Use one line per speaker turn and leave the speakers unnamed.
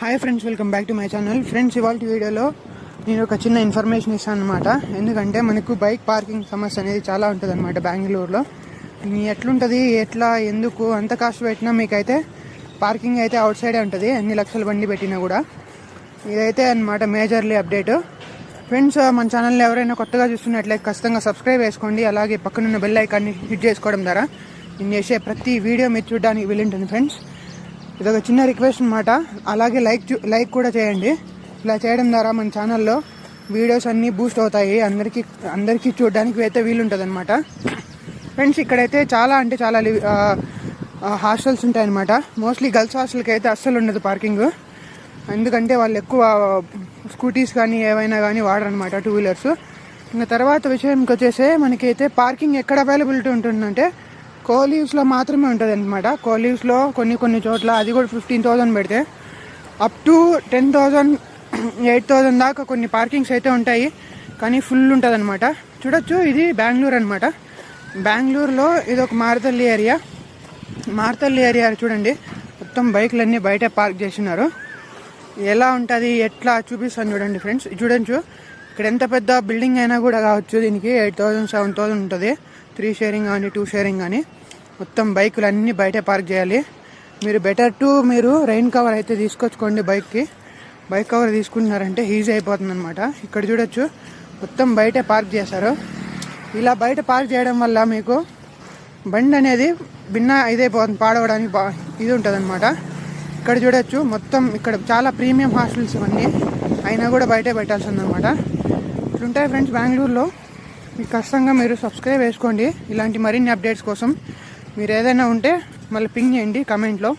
Hi friends, welcome back to my channel. Friends, ఇవాళ వీడియోలో నేను ఒక చిన్న ఇన్ఫర్మేషన్ ఇస్తాను అనమాట. ఎందుకంటే మనకు బైక్ పార్కింగ్ సమస్య అనేది చాలా ఉంటుంది అనమాట బెంగళూరులో. ఎట్లుంటుంది, ఎట్లా, ఎందుకు అంత కాస్ట్ పెట్టినా మీకైతే పార్కింగ్ అయితే అవుట్ సైడే ఉంటుంది, ఎన్ని లక్షల బండి పెట్టినా కూడా. ఇదైతే అనమాట మేజర్లీ అప్డేట్. ఫ్రెండ్స్, మన ఛానల్ని ఎవరైనా కొత్తగా చూస్తున్నట్లయితే ఖచ్చితంగా సబ్స్క్రైబ్ చేసుకోండి. అలాగే పక్కనున్న బెల్ ఐకాన్ని హిట్ చేసుకోవడం ద్వారా నేను చేసే ప్రతి వీడియో మీరు చూడడానికి వీలుంటుంది. ఫ్రెండ్స్, ఇదొక చిన్న రిక్వెస్ట్ అనమాట. అలాగే లైక్ కూడా చేయండి. ఇలా చేయడం ద్వారా మన ఛానల్లో వీడియోస్ అన్నీ బూస్ట్ అవుతాయి, అందరికీ చూడడానికి అయితే వీలుంటుంది అనమాట. ఫ్రెండ్స్, ఇక్కడైతే చాలా హాస్టల్స్ ఉంటాయన్నమాట. మోస్ట్లీ గర్ల్స్ హాస్టల్కి అయితే అస్సలు ఉండదు పార్కింగ్. ఎందుకంటే వాళ్ళు ఎక్కువ స్కూటీస్ కానీ ఏవైనా కానీ వాడరనమాట, 2 వీలర్స్. ఇంకా తర్వాత విషయానికి వచ్చేసి మనకైతే పార్కింగ్ ఎక్కడ అవైలబిలిటీ ఉంటుందంటే కోలీవ్స్లో మాత్రమే ఉంటుంది అనమాట. కోలీవ్స్లో కొన్ని చోట్ల అది కూడా 15,000 పెడితే అప్ టు 10,000, 8,000 దాకా కొన్ని పార్కింగ్స్ అయితే ఉంటాయి, కానీ ఫుల్ ఉంటుంది అనమాట. చూడొచ్చు, ఇది బెంగళూరు అనమాట. బెంగళూరులో ఇది ఒక మారతల్లి ఏరియా చూడండి. మొత్తం బైకులన్నీ బయట పార్క్ చేసినారు. ఎలా ఉంటుంది, ఎట్లా చూపిస్తాను చూడండి. ఫ్రెండ్స్, చూడొచ్చు, ఇక్కడ ఎంత పెద్ద బిల్డింగ్ అయినా కూడా కావచ్చు, దీనికి 8,000, 7,000 ఉంటుంది. 3 షేరింగ్ కానీ 2 షేరింగ్ కానీ మొత్తం బైకులు అన్నీ బయట పార్క్ చేయాలి. మీరు రెయిన్ కవర్ అయితే తీసుకొచ్చుకోండి. బైక్ కవర్ తీసుకున్నారంటే ఈజీ అయిపోతుంది అనమాట. ఇక్కడ చూడొచ్చు, మొత్తం బయట పార్క్ చేశారు. ఇలా బయట పార్క్ చేయడం వల్ల మీకు బండి అనేది ఇదైపోతుంది, పాడవడానికి ఇది ఉంటుంది అనమాట. ఇక్కడ చూడొచ్చు, మొత్తం ఇక్కడ చాలా ప్రీమియం హాస్టల్స్ ఇవన్నీ, అయినా కూడా బయటే పెట్టాల్సింది అనమాట. ఇట్లుంటాయి ఫ్రెండ్స్ బెంగళూరులో. మీకు కష్టంగా మీరు సబ్స్క్రైబ్ చేసుకోండి. ఇలాంటి మరిన్ని అప్డేట్స్ కోసం మీరు ఏదైనా ఉంటే మళ్ళీ పింగ్ చేయండి కమెంట్లో.